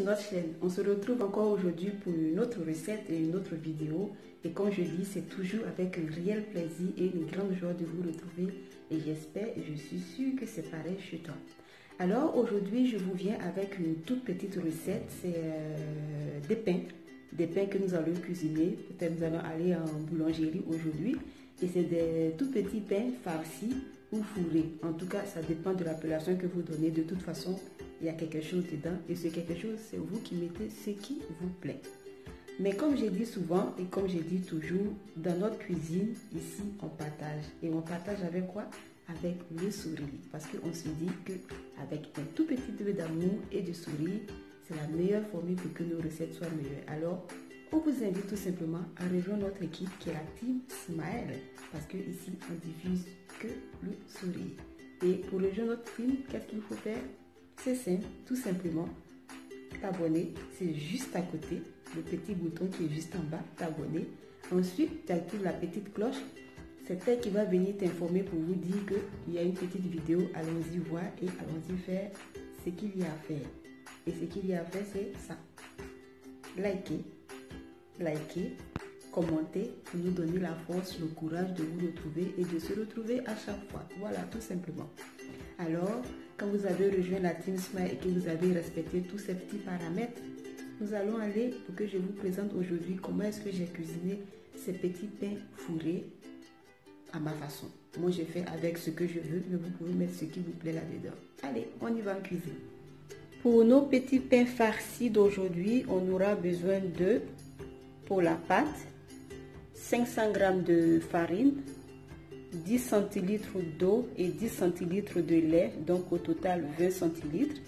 sur notre chaîne. On se retrouve encore aujourd'hui pour une autre recette et une autre vidéo. Et comme je dis, c'est toujours avec un réel plaisir et une grande joie de vous retrouver. Et j'espère et je suis sûre que c'est pareil chez toi. Alors aujourd'hui, je vous viens avec une toute petite recette. C'est des pains. Des pains que nous allons cuisiner. Peut-être nous allons aller en boulangerie aujourd'hui. Et c'est des tout petits pains farcis ou fourrés. En tout cas, ça dépend de l'appellation que vous donnez. De toute façon, il y a quelque chose dedans. Et ce quelque chose, c'est vous qui mettez ce qui vous plaît. Mais comme j'ai dit souvent et comme j'ai dit toujours, dans notre cuisine, ici, on partage. Et on partage avec quoi? Avec le sourire. Parce qu'on se dit qu'avec un tout petit peu d'amour et de sourire, c'est la meilleure formule pour que nos recettes soient meilleures. Alors, on vous invite tout simplement à rejoindre notre équipe qui est la Team Smile. Parce que ici, on diffuse que le sourire. Et pour rejoindre notre team, qu'est-ce qu'il faut faire? C'est simple, tout simplement. T'abonner, c'est juste à côté. Le petit bouton qui est juste en bas, t'abonner. Ensuite, tu actives la petite cloche. C'est elle qui va venir t'informer pour vous dire qu'il y a une petite vidéo. Allons-y voir et allons-y faire ce qu'il y a à faire. Et ce qu'il y a à faire, c'est ça. Likez, commentez pour nous donner la force, le courage de vous retrouver et de se retrouver à chaque fois. Voilà, tout simplement. Alors, quand vous avez rejoint la Team Smile et que vous avez respecté tous ces petits paramètres, nous allons aller pour que je vous présente aujourd'hui comment est-ce que j'ai cuisiné ces petits pains fourrés à ma façon. Moi, je fais avec ce que je veux, mais vous pouvez mettre ce qui vous plaît là-dedans. Allez, on y va en cuisine. Pour nos petits pains farcis d'aujourd'hui, on aura besoin de, pour la pâte, 500 g de farine, 10 centilitres d'eau et 10 centilitres de lait, donc au total 20 centilitres.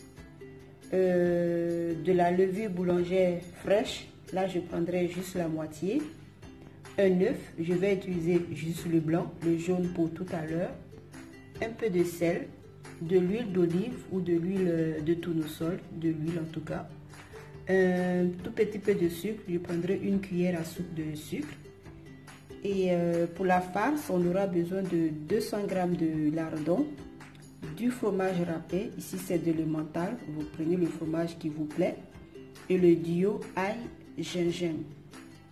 De la levure boulangère fraîche, là je prendrai juste la moitié. Un œuf, je vais utiliser juste le blanc, le jaune pour tout à l'heure. Un peu de sel, de l'huile d'olive ou de l'huile de tournesol, de l'huile en tout cas. Un tout petit peu de sucre, je prendrai une cuillère à soupe de sucre. Et pour la farce, on aura besoin de 200 g de lardons, du fromage râpé, ici c'est de l'emmental, vous prenez le fromage qui vous plaît, et le duo ail gingembre.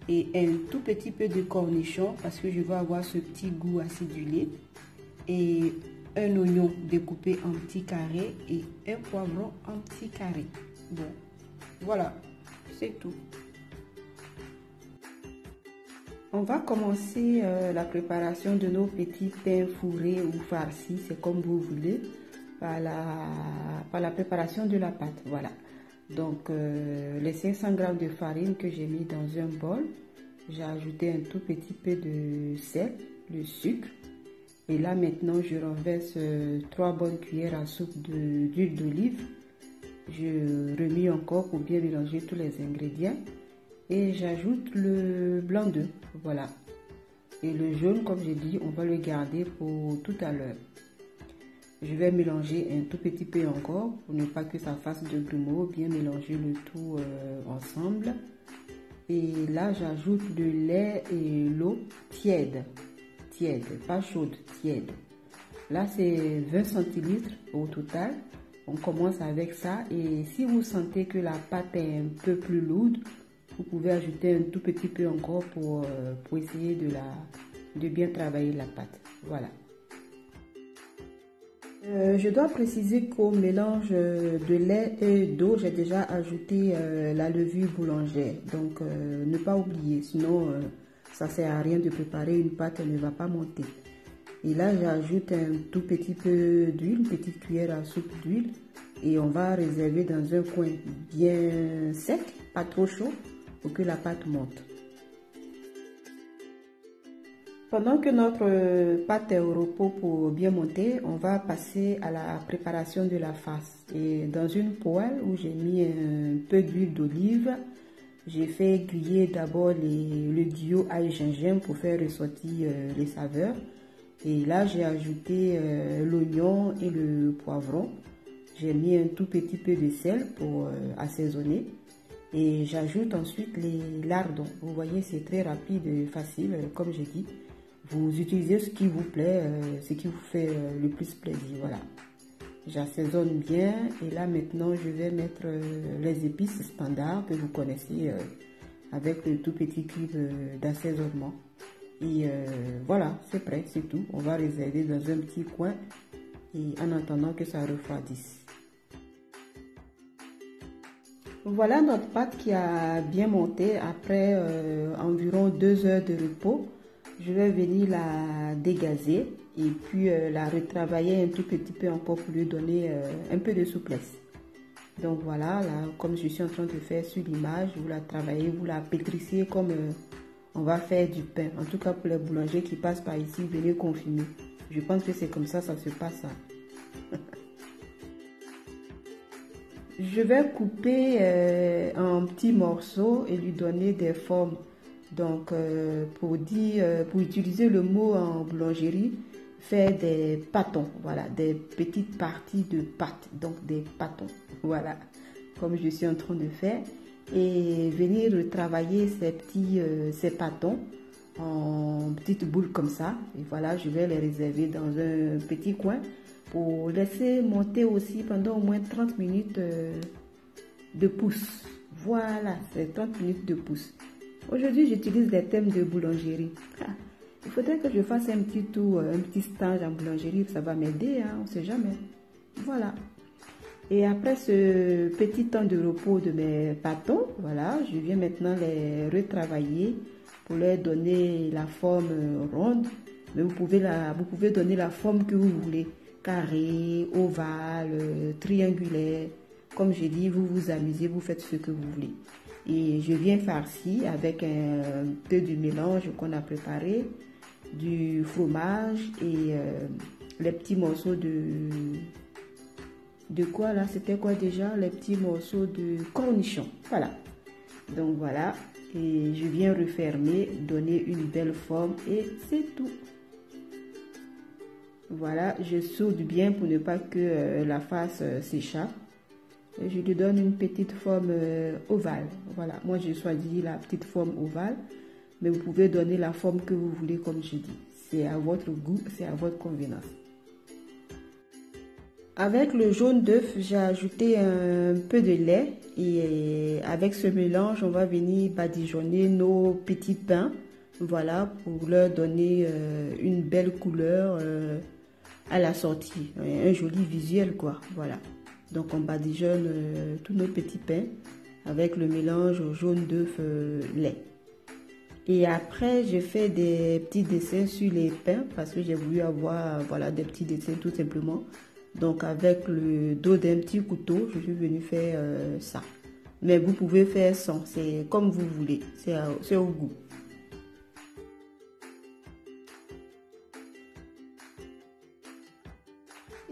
Et un tout petit peu de cornichon parce que je veux avoir ce petit goût acidulé. Et un oignon découpé en petits carrés et un poivron en petits carrés. Bon, voilà, c'est tout. On va commencer la préparation de nos petits pains fourrés ou farcis, c'est comme vous voulez, par la préparation de la pâte. Voilà. Donc, les 500 g de farine que j'ai mis dans un bol, j'ai ajouté un tout petit peu de sel, le sucre. Et là, maintenant, je renverse 3 bonnes cuillères à soupe d'huile d'olive. Je remis encore pour bien mélanger tous les ingrédients. Et j'ajoute le blanc d'œuf, voilà. Et le jaune, comme j'ai dit, on va le garder pour tout à l'heure. Je vais mélanger un tout petit peu encore pour ne pas que ça fasse de grumeaux, bien mélanger le tout ensemble. Et là, j'ajoute le lait et l'eau tiède, pas chaude, tiède. Là, c'est 20 centilitres au total. On commence avec ça et si vous sentez que la pâte est un peu plus lourde, vous pouvez ajouter un tout petit peu encore pour essayer de bien travailler la pâte. Voilà. Je dois préciser qu'au mélange de lait et d'eau, j'ai déjà ajouté la levure boulangère. Donc, ne pas oublier, sinon ça ne sert à rien de préparer une pâte, elle ne va pas monter. Et là, j'ajoute un tout petit peu d'huile, une petite cuillère à soupe d'huile. Et on va réserver dans un coin bien sec, pas trop chaud, pour que la pâte monte. Pendant que notre pâte est au repos pour bien monter, on va passer à la préparation de la farce. Et dans une poêle où j'ai mis un peu d'huile d'olive, j'ai fait griller d'abord le duo ail gingembre pour faire ressortir les saveurs. Et là, j'ai ajouté l'oignon et le poivron. J'ai mis un tout petit peu de sel pour assaisonner. Et j'ajoute ensuite les lardons. Vous voyez, c'est très rapide et facile, comme j'ai dit. Vous utilisez ce qui vous plaît, ce qui vous fait le plus plaisir, voilà. J'assaisonne bien et là maintenant je vais mettre les épices standards que vous connaissez avec le tout petit cube d'assaisonnement. Et voilà, c'est prêt, c'est tout. On va réserver dans un petit coin et en attendant que ça refroidisse. Voilà notre pâte qui a bien monté après environ 2 heures de repos. Je vais venir la dégazer et puis la retravailler un tout petit peu encore pour lui donner un peu de souplesse. Donc voilà, là, comme je suis en train de faire sur l'image, vous la travaillez, vous la pétrissez comme on va faire du pain. En tout cas pour les boulangers qui passent par ici, venez confirmer. Je pense que c'est comme ça se passe. Je vais couper en petits morceaux et lui donner des formes. Donc, pour utiliser le mot en boulangerie, faire des pâtons. Voilà, des petites parties de pâte. Donc, des pâtons. Voilà, comme je suis en train de faire. Et venir travailler ces pâtons en petites boules comme ça. Et voilà, je vais les réserver dans un petit coin pour laisser monter aussi pendant au moins 30 minutes de pouce. Voilà, c'est 30 minutes de pouce. Aujourd'hui, j'utilise des thèmes de boulangerie. Il faudrait que je fasse un petit tour, un petit stage en boulangerie. Ça va m'aider, hein, on ne sait jamais. Voilà. Et après ce petit temps de repos de mes pâtons, voilà, je viens maintenant les retravailler pour leur donner la forme ronde. Mais vous pouvez donner la forme que vous voulez. Carré, ovale, triangulaire. Comme je dis, vous vous amusez, vous faites ce que vous voulez. Et je viens farcir avec un peu du mélange qu'on a préparé, du fromage et les petits morceaux de quoi là? C'était quoi déjà? Les petits morceaux de cornichons. Voilà. Donc voilà. Et je viens refermer, donner une belle forme et c'est tout. Voilà, je soude bien pour ne pas que la face s'échappe. Je lui donne une petite forme ovale. Voilà, moi j'ai choisi la petite forme ovale, mais vous pouvez donner la forme que vous voulez comme je dis. C'est à votre goût, c'est à votre convenance. Avec le jaune d'œuf, j'ai ajouté un peu de lait et avec ce mélange, on va venir badigeonner nos petits pains. Voilà, pour leur donner une belle couleur à la sortie, un joli visuel quoi, voilà. Donc on badigeonne tous nos petits pains avec le mélange jaune d'œuf lait. Et après je fais des petits dessins sur les pains parce que j'ai voulu avoir voilà des petits dessins tout simplement. Donc avec le dos d'un petit couteau, je suis venue faire ça. Mais vous pouvez faire sans, c'est comme vous voulez, c'est au goût.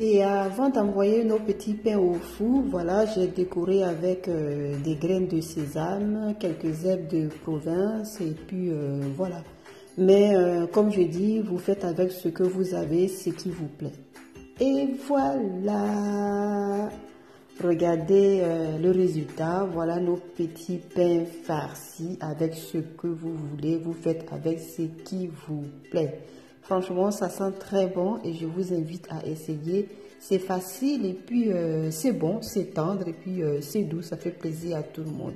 Et avant d'envoyer nos petits pains au four, voilà, j'ai décoré avec des graines de sésame, quelques herbes de province et puis voilà. Mais comme je dis, vous faites avec ce que vous avez, ce qui vous plaît. Et voilà, regardez le résultat. Voilà nos petits pains farcis avec ce que vous voulez. Vous faites avec ce qui vous plaît. Franchement, ça sent très bon et je vous invite à essayer. C'est facile et puis c'est bon, c'est tendre et puis c'est doux, ça fait plaisir à tout le monde.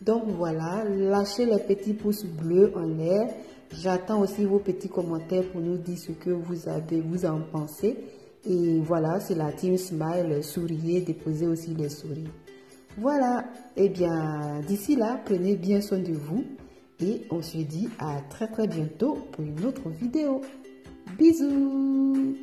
Donc voilà, lâchez les petits pouces bleus en l'air. J'attends aussi vos petits commentaires pour nous dire ce que vous en pensez. Et voilà, c'est la Team Smile, souriez, déposez aussi les sourires. Voilà, et bien d'ici là, prenez bien soin de vous. Et on se dit à très bientôt pour une autre vidéo. Bisous!